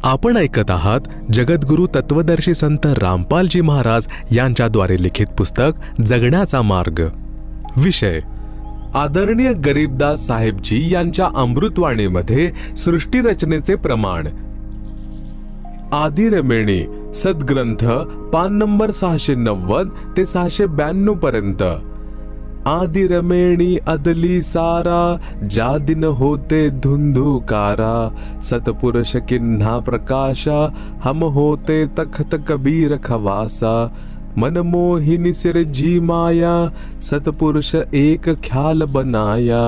आपण ऐकत आहात जगद्गुरु तत्वदर्शी संत रामपालजी महाराज यांच्याद्वारे लिखित पुस्तक जगण्याचा मार्ग। विषय आदरणीय गरीबदास साहेबजी यांच्या अमृतवाणीमध्ये सृष्टी रचनेचे प्रमाण। आदिरमेणी सद्ग्रंथ पान नंबर 690 ते 692 पर्यंत। आदिरमेणी अदली सारा ज्या दिन होते धुंधुकारा, सतपुरुष किन्हा प्रकाशा हम होते तखत कबीर खवासा। मनमोहिनी सिर जी माया सतपुरुष एक ख्याल बनाया,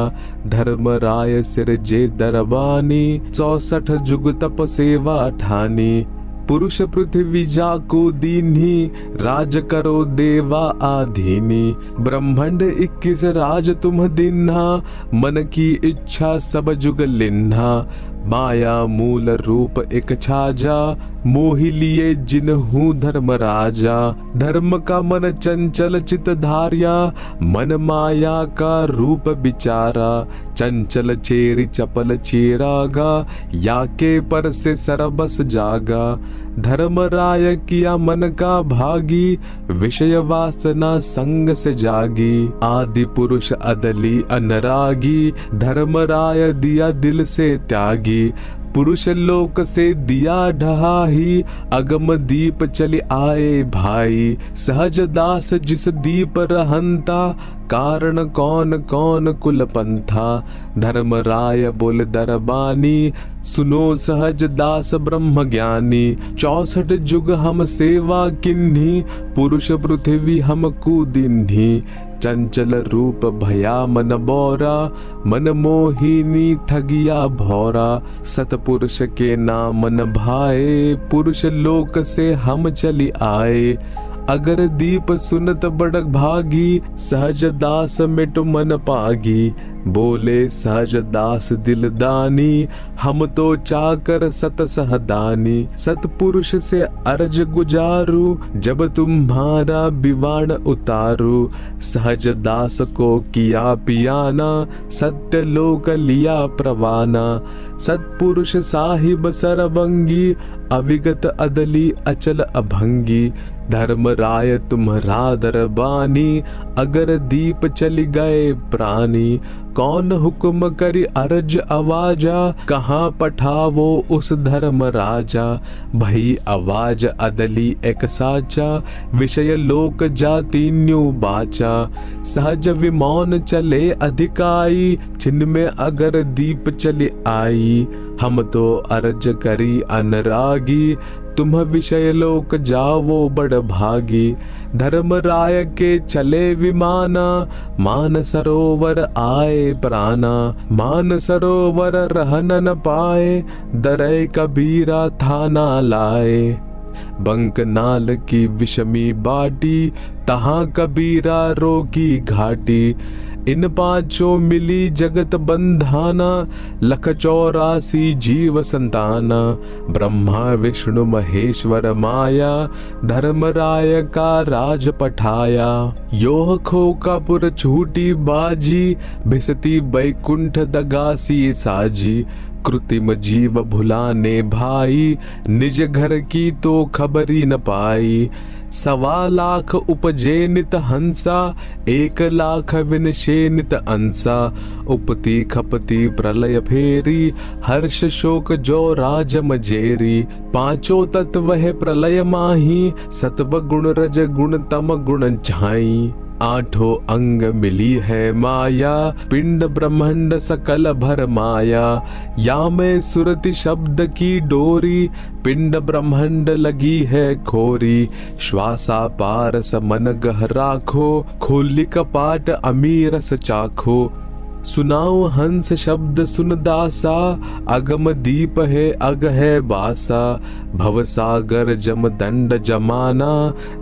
धर्मराय सिर जे दरबानी 64 जुग तप सेवा ठानी। पुरुष पृथ्वी जाको दीन्ही राज करो देवा आधीनी। ब्रह्मांड 21 राज तुम दिन्हा, मन की इच्छा सब जुग लिन्हा। माया मूल रूप एक छाजा, मोहि लिए जिन्हू धर्म राजा। धर्म का मन चंचल चित धार्या, मन माया का रूप विचारा। चंचल चेरी चपल चेरागा, याके पर से सरबस जागा। धर्म राय किया मन का भागी, विषय वासना संग से जागी। आदि पुरुष अदली अनरागी, धर्म राय दिया दिल से त्यागी। पुरुष लोक से दिया ढहाही, अगम दीप चले आए भाई। सहज दास जिस दीप रहंता, कारण कौन कौन कुल पंथा। धर्म राय बोल दरबानी, सुनो सहज दास ब्रह्म ज्ञानी। 64 जुग हम सेवा किन्ही, पुरुष पृथ्वी हम कुदिन्ही। चंचल रूप भया मन बोरा, मन मोहिनी ठगिया भौरा। सतपुरुष के नाम मन भाए, पुरुष लोक से हम चली आए। अगर दीप सुनत बड़क भागी, सहज दास मिट मन पागी। बोले सहज दास दिलदानी, हम तो चाकर सत सहदानी। सतपुरुष से अर्ज गुजारू, जब तुम्हारा बिवान उतारू। सहज दास को किया पियाना, सत्य लोक लिया प्रवाना। सतपुरुष साहिब सरबंगी, अविगत अदली अचल अभंगी। धर्म राय तुम्हारा दरबानी, अगर दीप चली गए प्राणी। कौन हुक्म करी अर्ज आवाजा, कहाँ पठावो उस धर्म राजा। भई आवाज अदली एक साचा, विषय लोक जाति न्यू बाचा। सहज विमौन चले अधिकाई, छिन में अगर दीप चली आई। हम तो अर्ज करी अनरागी, तुम विषय लोक जावो बड़ भागी। धर्म राय के चले विमाना, मान सरोवर आए प्राणा। मान सरोवर रहन न पाए, दरै कबीरा थाना लाए। बंक नाल की विषमी बाटी, तहाँ कबीरा रोगी घाटी। इन पांचों मिली जगत बंधाना, 184 जीव संताना। ब्रह्मा विष्णु महेश्वर माया, धर्म राय का राज पठाया। योह खोकापुर छूटी बाजी, भिसती बैकुंठ दगासी साजी। कृत्रिम जीव भुलाने भाई, निज घर की तो खबरी न पाई। 1.25 लाख उपजे नित हंसा, 1 लाख विनशे नित अंसा। उपती खपती प्रलय फेरी, हर्ष शोक जो राज मजेरी। पांचों तत्व है प्रलय माही, सत्व गुण रज गुण तम गुण झाई। 8 अंग मिली है माया, पिंड ब्रह्मांड सकल भर माया। या में सुरति शब्द की डोरी, पिंड ब्रह्मांड लगी है खोरी। श्वासा पारस मन गह राखो, खोली कपाट अमीरस चाखो। सुनाओ हंस शब्द सुन दासा, अगम दीप है अग है बासा। भवसागर जम दंड जमाना,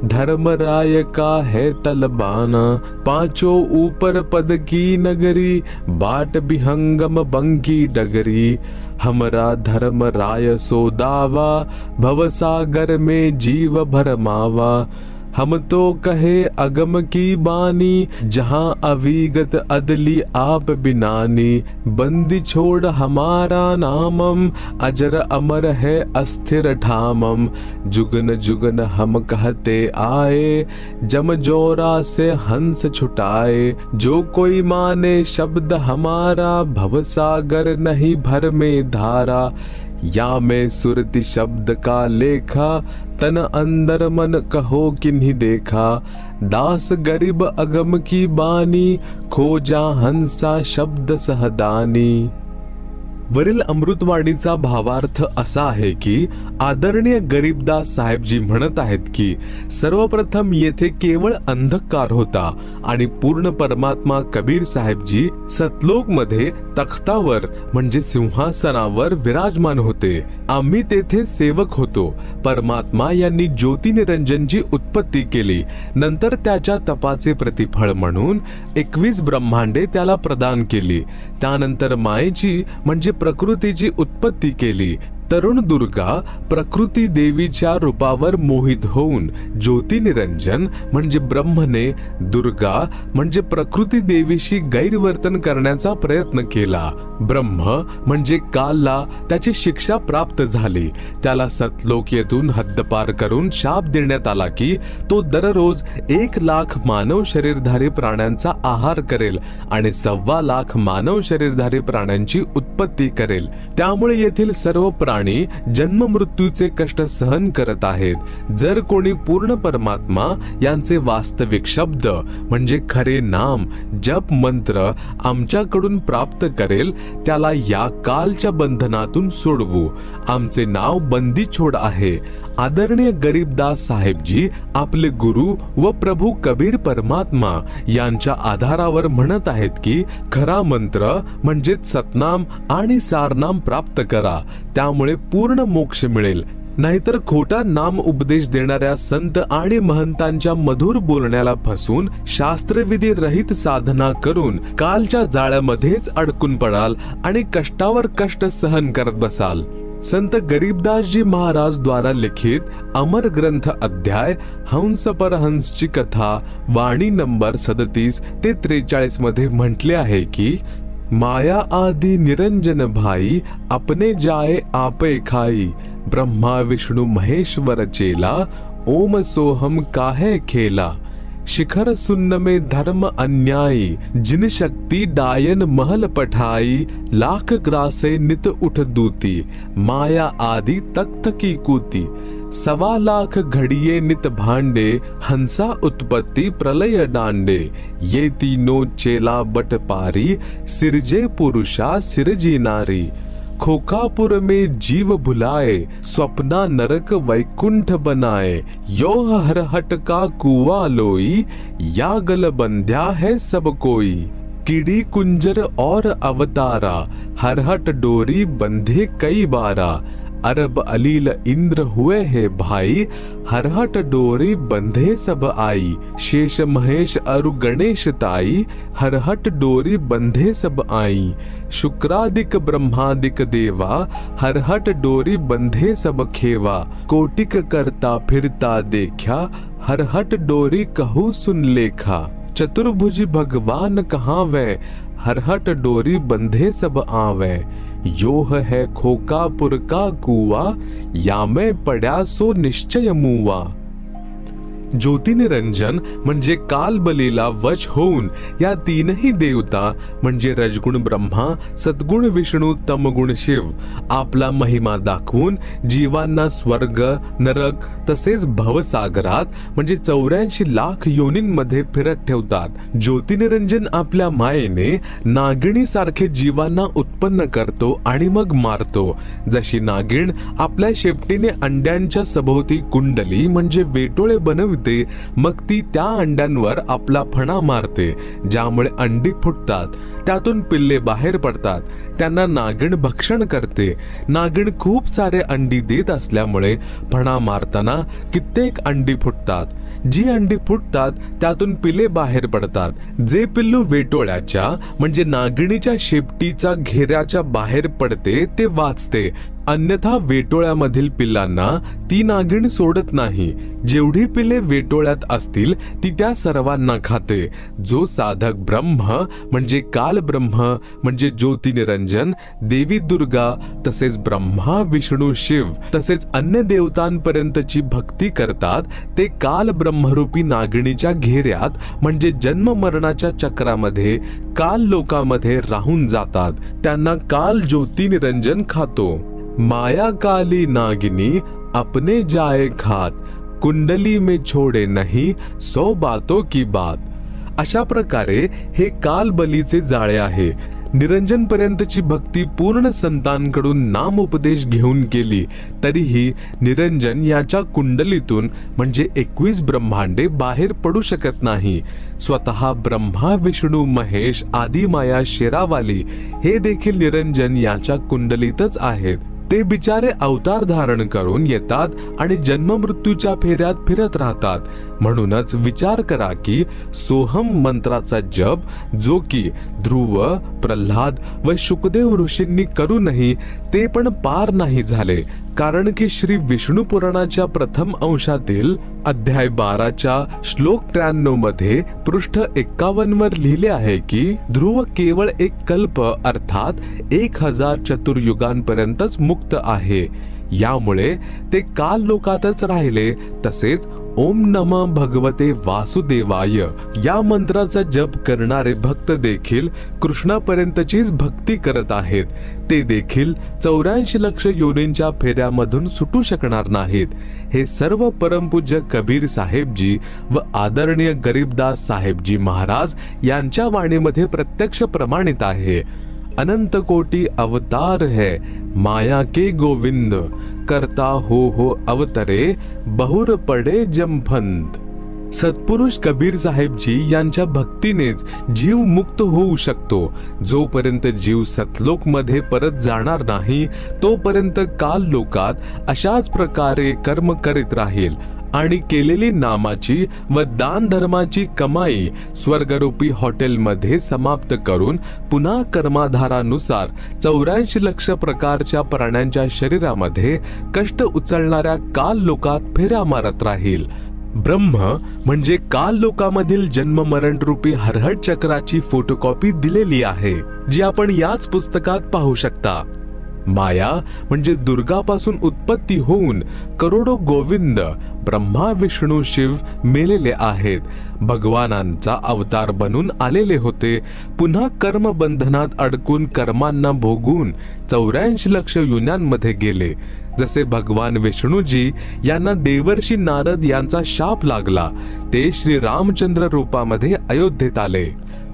धर्म राय का है तलबाना। पांचों ऊपर पद की नगरी, बाट बिहंगम बंकी डगरी। हमरा धर्म राय सो दावा, भवसागर में जीव भरमावा। हम तो कहे अगम की बानी, जहां अविगत अदली आप बिनानी। बंदी छोड़ हमारा नामम, अजर अमर है अस्थिर ठामम। जुगन जुगन हम कहते आए, जम जोरा से हंस छुटाए। जो कोई माने शब्द हमारा, भवसागर नहीं भर में धारा। या मैं सुरति शब्द का लेखा, तन अंदर मन कहो किन्हीं देखा। दास गरीब अगम की बानी, खोजा हंसा शब्द सहदानी। वरील अमृतवाणीचा भावार्थ असा आहे की आदरणीय गरीबदास साहेबजी म्हणत आहेत की सर्वप्रथम येथे केवळ अंधकार होता आणि पूर्ण परमात्मा कबीर साहेबजी सतलोक मध्ये तख्तावर म्हणजे सिंहासनावर विराजमान होते। आम्ही तेथे सेवक होतो। परमात्मा यांनी ज्योती निरंजनची उत्पत्ती केली। नंतर त्याच्या तपाचे प्रतिफळ म्हणून 21 ब्रह्मांडे त्याला प्रदान केली। त्यानंतर मायेची म्हणजे प्रकृतीची उत्पत्ती केली। तरुण दुर्गा प्रकृती देवीच्या रूपावर मोहित होऊन ज्योती निरंजन म्हणजे ब्रह्मने दुर्गा म्हणजे प्रकृती देवीशी गैरवर्तन करण्याचा प्रयत्न केला। ब्रह्म म्हणजे कालला त्याची शिक्षा प्राप्त झाली। त्याला सतलोकीतून हद्दपार करून शाप देण्यात आला की तो दररोज 1 लाख मानव शरीरधारी प्राण्यांचा आहार करेल आणि 1.25 लाख मानव शरीरधारी प्राण्यांची उत्पत्ती करेल। त्यामुळे येथील सर्व प्राणी जन्म मृत्यूचे कष्ट सहन करत आहेत। जर कोणी पूर्ण परमात्मा यांचे वास्तविक शब्द म्हणजे खरे नाम जप मंत्र आमच्याकडून प्राप्त करेल त्याला या कालच्या बंधनातून सोडवू। आमचे नाव बंदी छोड आहे। आदरणीय गरीबदास साहेबजी आपले गुरु व प्रभू कबीर परमात्मा यांच्या आधारावर म्हणत आहेत की खरा मंत्र म्हणजे सतनाम आणि सारनाम प्राप्त करा, त्यामुळे पूर्ण मोक्ष मिळेल। नाहीतर खोटा नाम उपदेश देणाऱ्या संत आणि महंतांच्या मधुर बोलण्याला फसून शास्त्रविधी रहित साधना करून कालच्या जाळ्यामध्येच अडकून पडाल आणि कष्टावर कष्ट सहन करत बसाल। संत गरीबदास जी महाराज द्वारा लिखित अमर ग्रंथ अध्याय हंस परहंसची कथा वाणी नंबर 37 ते 43 मध्ये म्हटले आहे की माया आदि निरंजन भाई, अपने जाए आपे खाई। ब्रह्मा विष्णु महेश्वर चेला, ओम सोहम काहे खेला। शिखर सुन्न में धर्म अन्यायी, जिन शक्ति डायन महल पठाई। लाख ग्रासे नित उठ दूती, माया आदि तख्त की कूती। 1.25 लाख घड़िये नित भांडे, हंसा उत्पत्ति प्रलय डांडे। ये तीनों चेला बट पारी, सिरजे पुरुषा सिरजी नारी। खोखापुर में जीव भुलाए, स्वप्ना नरक वैकुंठ बनाए। यो हरहट का कुआ लोई, या गल बंध्या है सब कोई। कीड़ी कुंजर और अवतारा, हरहट डोरी बंधे कई बारा। अरब अलील इंद्र हुए है भाई, हरहट डोरी बंधे सब आई। शेष महेश अरु गणेश ताई, हरहट डोरी बंधे सब आई। शुक्रादिक ब्रह्मादिक देवा, हरहट डोरी बंधे सब खेवा। कोटिक करता फिरता देखा, हरहट डोरी कहू सुन लेखा। चतुर्भुज भगवान कहाँ वे, हरहट डोरी बंधे सब आवे। योह है खोकापुर का कुआ, या में पड्या सो निश्चय मुवा। ज्योती निरंजन म्हणजे कालबलीला वश होऊन या तीनही देवता म्हणजे रजगुण ब्रह्मा, सद्गुण विष्णू, तमगुण शिव आपला महिमा दाखवून जीवांना स्वर्ग नरक तसेच भवसागरात म्हणजे 84 लाख योनींमध्ये फिरत ठेवतात। ज्योती निरंजन आपल्या मायेने नागिणी सारखे जीवांना उत्पन्न करतो आणि मग मारतो। जशी नागिण आपल्या शेपटीने अंड्यांच्या सभोवती कुंडली म्हणजे वेटोळे बनवते, मग ती त्या अंड्यांवर आपला फणा मारते, ज्यामुळे अंडी फुटतात, त्यातून पिल्ले बाहेर पडतात, त्यांना नागिण भक्षण करते। नागिण खूप सारे अंडी देत असल्यामुळे फणा मारताना कित्येक अंडी फुटतात। जी अंडी फुटतात त्यातून पिले बाहेर पडतात। जे पिल्लू वेटोळ्याच्या म्हणजे नागिणीच्या शेपटीचा घेऱ्याच्या बाहेर पडते ते वाचते, अन्यथा वेटोळ्यामधील पिल्लांना ती नागिण सोडत नाही. जेवढी पिले वेटोळ्यात असतील ती त्या सर्वांना खाते. जो साधक ब्रह्म म्हणजे काल ब्रह्म म्हणजे ज्योती निरंजन, देवी दुर्गा तसेच ब्रह्मा विष्णू शिव तसेच अन्य देवतांपर्यंतची भक्ती करतात, ते काल ब्रह्मरूपी नागिणीच्या घेऱ्यात म्हणजे जन्म मरणाच्या चक्रामध्ये काल लोकामध्ये राहून जातात. त्यांना काल ज्योती निरंजन खातो. माया काली नागिनी अपने जाए खात, कुंडली में छोड़े नहीं 100 बातों की बात. अशा प्रकारे हे काल बलीचे जाळे आहे. निरंजन पर्यंतची भक्ती पूर्ण संतांकडून नाम उपदेश घेऊन केली तरीही निरंजन याच्या कुंडलीतून म्हणजे 21 ब्रह्मांडे बाहेर पडू शकत नाही. स्वतः ब्रह्मा विष्णू महेश आदी माया शेरावाली हे देखील निरंजन याच्या कुंडलीतच आहेत. ते बिचारे अवतार धारण करून येतात आणि जन्म मृत्यूच्या फेऱ्यात फिरत राहतात. म्हणूनच विचार करा की सोहम मंत्राचा जप जो की ध्रुव, प्रल्हाद व शुकदेव ऋषींनी करूनही ते पण पार नाही झाले. कारण की श्री विष्णू पुराणाच्या प्रथम अंशातील अध्याय 12च्या श्लोक 93 मध्ये पृष्ठ 51 वर लिहिले आहे की ध्रुव केवळ एक कल्प अर्थात 1000 चतुर्युगांपर्यंतच मुक्त आहे. यामुळे ते काल लोकातच राहिले. तसेच ओम नमः भगवते वासुदेवाय या मंत्राचा जप करणारे भक्त देखील कृष्णापर्यंतचीच भक्ती करत आहेत. ते देखील 84 लक्ष योनींच्या फेऱ्यामधून सुटू शकणार नाहीत. हे सर्व परमपूज्य कबीर साहेबजी व आदरणीय गरीबदास साहेबजी महाराज यांच्या वाणीमध्ये प्रत्यक्ष प्रमाणित आहे. अनंत कोटि अवतार है माया के गोविंद, करता हो अवतरे बहुर पडे जमफंद. सत्पुरुष कबीर साहेबजी यांच्या भक्तीनेच जीव मुक्त होऊ शकतो. जोपर्यंत जीव सतलोक मध्ये परत जाणार नाही तोपर्यंत काल लोकात अशाच प्रकारे कर्म करीत राहील आणि केलेली नामाची व दान धर्माची कमाई स्वर्गरूपी हॉटेलमध्ये समाप्त करून पुन्हा कर्माधारानुसार 84 लक्ष प्रकारच्या प्राण्यांच्या शरीरामध्ये कष्ट उचलणाऱ्या काल लोकात फेऱ्या मारत राहील. ब्रह्म म्हणजे काल लोकामधील जन्म मरण रूपी हरहट चक्राची फोटोकॉपी दिलेली आहे, जी आपण याच पुस्तकात पाहू शकता. माया म्हणजे दुर्गापासून उत्पत्ती होऊन करोडो गोविंद ब्रह्मा विष्णू शिव मेलेले आहेत. भगवानांचा अवतार बनून आलेले होते. पुन्हा कर्म बंधनात अडकून कर्मांना भोगून 84 लक्ष योन्यांमध्ये गेले. जसे भगवान विष्णूजी यांना देवर्षी नारद यांचा शाप लागला, ते श्री रामचंद्र रूपामध्ये अयोध्येत आले.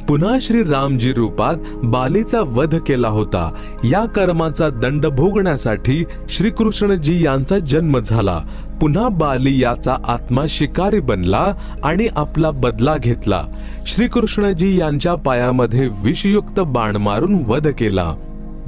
पुन्हा श्री रामजी रूपात बालीचा वध केला होता. या कर्माचा दंड भोगण्यासाठी श्री कृष्णजी यांचा जन्म झाला. पुन्हा बाली याचा आत्मा शिकारी बनला आणि आपला बदला घेतला. श्री कृष्णजी यांच्या पायामध्ये विषयुक्त बाण मारून वध केला.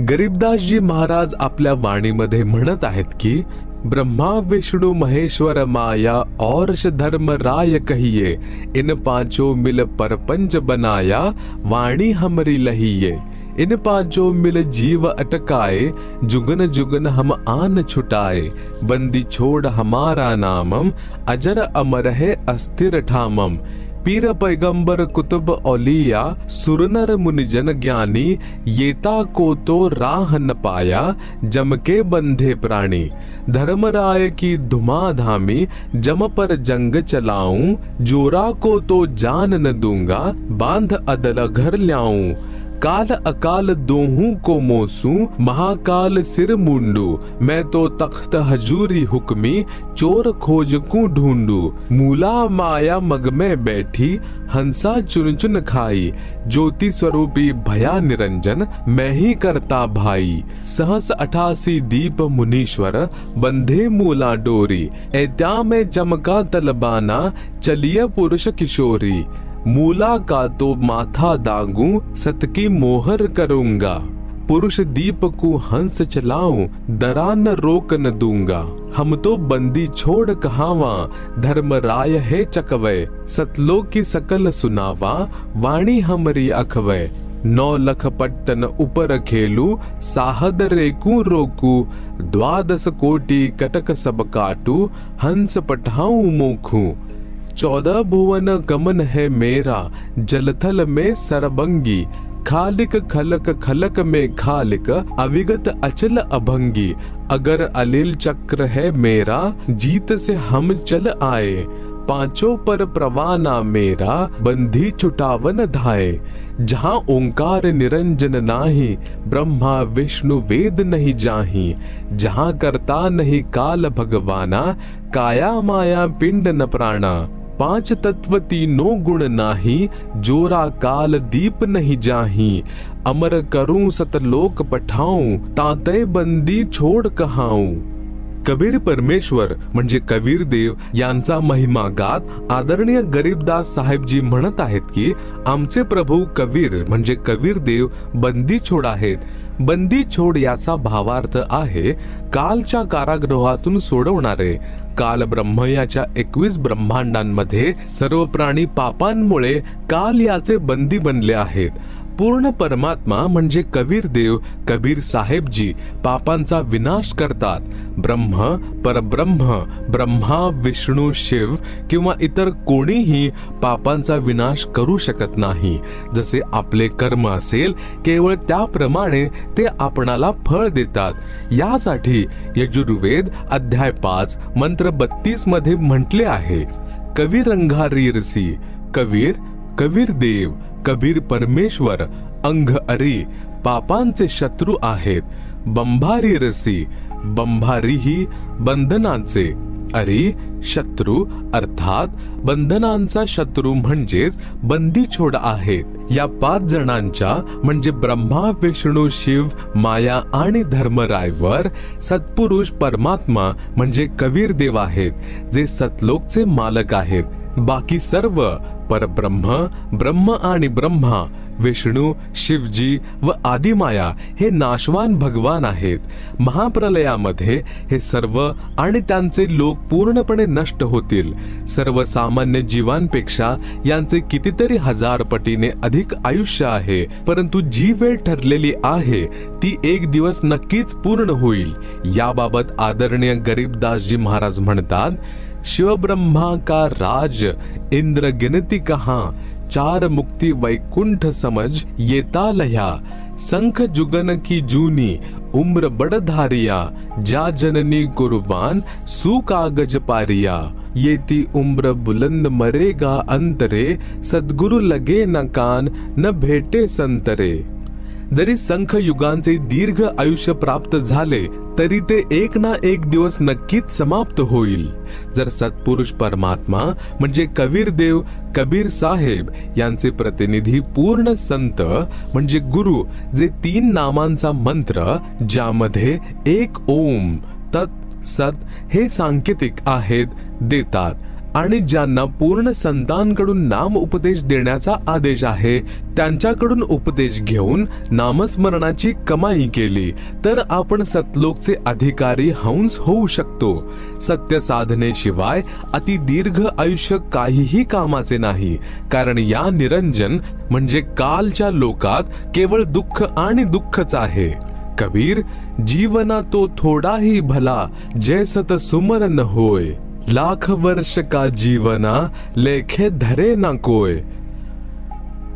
गरीबदासजी महाराज आपल्या वाणीमध्ये म्हणत आहेत की ब्रह्मा विष्णु महेश्वर माया और धर्म राय कहिए, इन पांचों मिल परपंच बनाया, वाणी हमरी लहिए. इन पांचों मिल जीव अटकाए, जुगन जुगन हम आन छुटाए. बंदी छोड़ हमारा नामम, अजर अमर है अस्थिर ठामम. पीर पैगंबर कुतुब औलिया, सुरनर मुनिजन ज्ञानी, येता को तो राह न पाया, जम के बंधे प्राणी. धर्मराय की धुमाधामी, जम पर जंग चलाऊं, जोरा को तो जान न दूंगा, बांध अदल घर ल्याऊं. काल अकाल दोहू को मोसू, महाकाल सिर मुंडू. मैं तो तख्त हजूरी हुक्मी, चोर खोज को ढूंढू. मूला माया मग में बैठी, हंसा चुन चुन खाई. ज्योति स्वरूपी भया निरंजन, मैं ही करता भाई. सहस 88 दीप मुनीश्वर, बंधे मूला डोरी. ऐत्या में चमका तलबाना, चलिए पुरुष किशोरी. मूला का तो माथा दागू, सतकी मोहर करूंगा. पुरुष दीप को हंस चलाऊं, दरा न रोक न दूंगा. हम तो बंदी छोड़ कहावा, धर्म राय है चकवे. सतलोक की सकल सुनावा, वाणी हमरी अखवे. 9 लख पट्टन उपर खेलू, साहद रेकू रोकू, 12 कोटि कटक सब काटू, हंस पठाऊं मोखू। 14 भुवन गमन है मेरा, जलथल में सरबंगी, खालिक खलक खलक में खालिक, अविगत अचल अभंगी। अगर अलिल चक्र है मेरा, जीत से हम चल आए, पांचों पर प्रवाना मेरा, बंधी छुटावन धाए। जहाँ ओंकार निरंजन नाही, ब्रह्मा विष्णु वेद नहीं जाही, जहाँ करता नहीं काल भगवाना, काया माया पिंड न प्राणा। 5 तत्व तीनों गुण नाही, जोरा काल दीप नहीं जाही, अमर करूं सतलोक पठाऊं, ताते बंदी छोड़ कहाऊं। कबीर परमेश्वर म्हणजे कबीर देव यांचा महिमा गात आदरणीय गरीबदास साहेबजी म्हणत आहेत की आमचे प्रभू कबीर म्हणजे कबीर देव बंदी छोड आहेत। बंदी छोड याचा भावार्थ आहे कालच्या कारागृहातून सोडवणारे। काल ब्रह्म याच्या 21 ब्रह्मांडांमध्ये सर्व प्राणी पापांमुळे काल याचे बंदी बनले आहेत। पूर्ण परमात्मा म्हणजे कबीर देव कबीर साहेबजी पापांचा विनाश करतात। ब्रह्म परब्रह्म ब्रह्मा विष्णू शिव किंवा इतर कोणीही पापांचा विनाश करू शकत नाही। जसे आपले कर्म असेल केवळ त्याप्रमाणे ते आपणाला फळ देतात। यासाठी यजुर्वेद अध्याय 5 मंत्र 32 मध्ये म्हटले आहे, कबीर अंगारीरसी, कबीर कबीर देव कबीर परमेश्वर अंग अरी पापांचे शत्रू आहेत। बंभारी रसी, बंभारी ही बंधनांचे, अरी शत्रू अर्थात बंधनांचा शत्रू म्हणजेच बंदी छोड आहेत। या 5 जणांच्या म्हणजे ब्रह्मा विष्णू शिव माया आणि धर्मरायवर सत्पुरुष परमात्मा म्हणजे कबीर देव आहेत, जे सतलोकचे मालक आहेत। बाकी सर्व परब्रह्म ब्रह्म आणि ब्रह्मा विष्णू शिवजी व आदिमाया हे नाशवान भगवान आहेत। महाप्रलयामध्ये हे सर्व आणि त्यांचे लोक पूर्णपणे नष्ट होतील। सर्वसामान्य जीवांपेक्षा यांचे कितीतरी हजार पटीने अधिक आयुष्य आहे, परंतु जी वेळ ठरलेली आहे ती एक दिवस नक्कीच पूर्ण होईल। याबाबत आदरणीय गरीबदासजी महाराज म्हणतात, शिव ब्रह्मा का राज इंद्र गिनती कहाँ, 4 मुक्ति वैकुंठ समझ येता लया, संख जुगन की जूनी उम्र बड़धारिया, जा जननी कुर्बान सु कागज पारिया, येती उम्र बुलंद मरेगा अंतरे, सद्गुरु लगे न कान न भेटे संतरे। जरी संख युगांचे दीर्घ आयुष्य प्राप्त झाले तरी ते एक ना एक दिवस नक्कीच समाप्त होईल। जर सत्पुरुष परमात्मा म्हणजे कबीर देव कबीर साहेब यांचे प्रतिनिधी पूर्ण संत म्हणजे गुरु, जे 3 नामांचा मंत्र ज्यामध्ये एक ओम तत् सत हे सांकेतिक आहेत देतात आणि ज्यांना पूर्ण संतांकडून नाम उपदेश देण्याचा आदेश आहे त्यांच्याकडून उपदेश घेऊन नामस्मरणाची कमाई केली तर आपण सतलोकचे अधिकारी हंस होऊ शकतो। सत्य साधनेशिवाय अति दीर्घ आयुष्य काहीही कामाचे नाही, कारण या निरंजन म्हणजे कालच्या लोकात केवळ दुःख आणि दुःखच आहे। कबीर जीवना तो थोडा ही भला, जैसत सुमरन होय, लाख वर्ष का जीवना लेखे धरे ना कोय।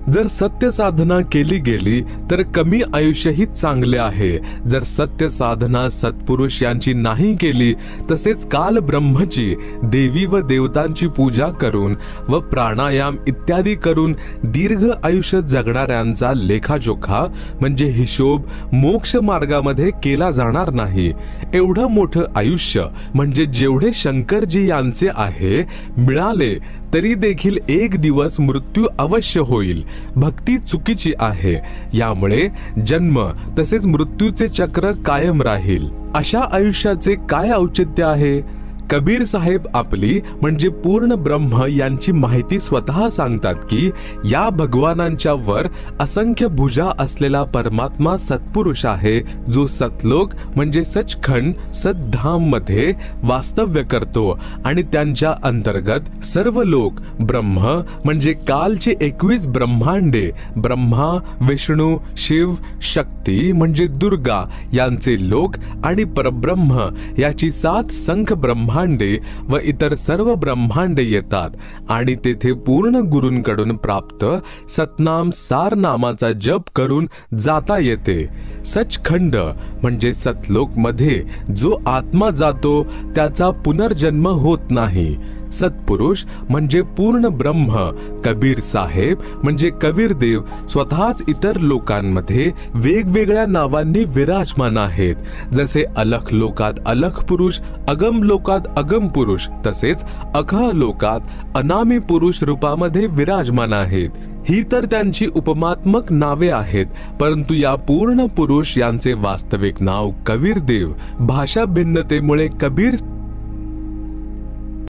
जर सत्य साधना केली गेली तर कमी आयुष्य ही चांगले आहे। जर सत्य साधना सत्पुरुष यांची नाही केली तसेच काल ब्रह्मची देवी व देवतांची पूजा करून व प्राणायाम इत्यादी करून दीर्घ आयुष्य जगणाऱ्यांचा लेखाजोखा म्हणजे हिशोब मोक्ष मार्गामध्ये केला जाणार नाही। एवढं मोठं आयुष्य म्हणजे जेवढे शंकरजी यांचे आहे मिळाले तरी देखील एक दिवस मृत्यू अवश्य होईल। भक्ती चुकीची आहे, यामुळे जन्म तसेच मृत्यूचे चक्र कायम राहील। अशा आयुष्याचे काय औचित्य आहे? कबीर साहेब आपली म्हणजे पूर्ण ब्रह्म यांची माहिती स्वतः सांगतात की या भगवानांच्या वर असंख्य भुजा असलेला परमात्मा सत्पुरुष आहे, जो सतलोक म्हणजे सचखंड सद्धाम मध्ये वास्तव्य करतो आणि त्यांच्या अंतर्गत सर्व लोक ब्रह्म म्हणजे कालचे 21 ब्रह्मांडे ब्रह्मा, विष्णू, शिव, शक्ती म्हणजे दुर्गा यांचे लोक आणि परब्रह्म याची 7 संख्य ब्रह्मांडे व इतर सर्व ब्रह्मांडे येतात आणि तेथे पूर्ण गुरूंकडून प्राप्त सतनाम सार नामाचा जप करून जाता येते। सचखंड म्हणजे सतलोक मध्ये जो आत्मा जातो त्याचा पुनर्जन्म होत नाही। सत्पुरुष म्हणजे पूर्ण ब्रह्म कबीर साहेब म्हणजे कबीर देव स्वतःच इतर लोकांमध्ये वेगवेगळ्या नावांनी विराजमान आहेत, जसे अलख लोकात अलख पुरुष, अगम लोकात अगम पुरुष, तसेच अघा लोकात अनामी पुरुष रूपामध्ये विराजमान आहेत। ही तर त्यांची उपमात्मक नावे आहेत, परंतु या पूर्ण पुरुष यांचे वास्तविक नाव कबीर देव भाषा भिन्नतेमुळे कबीर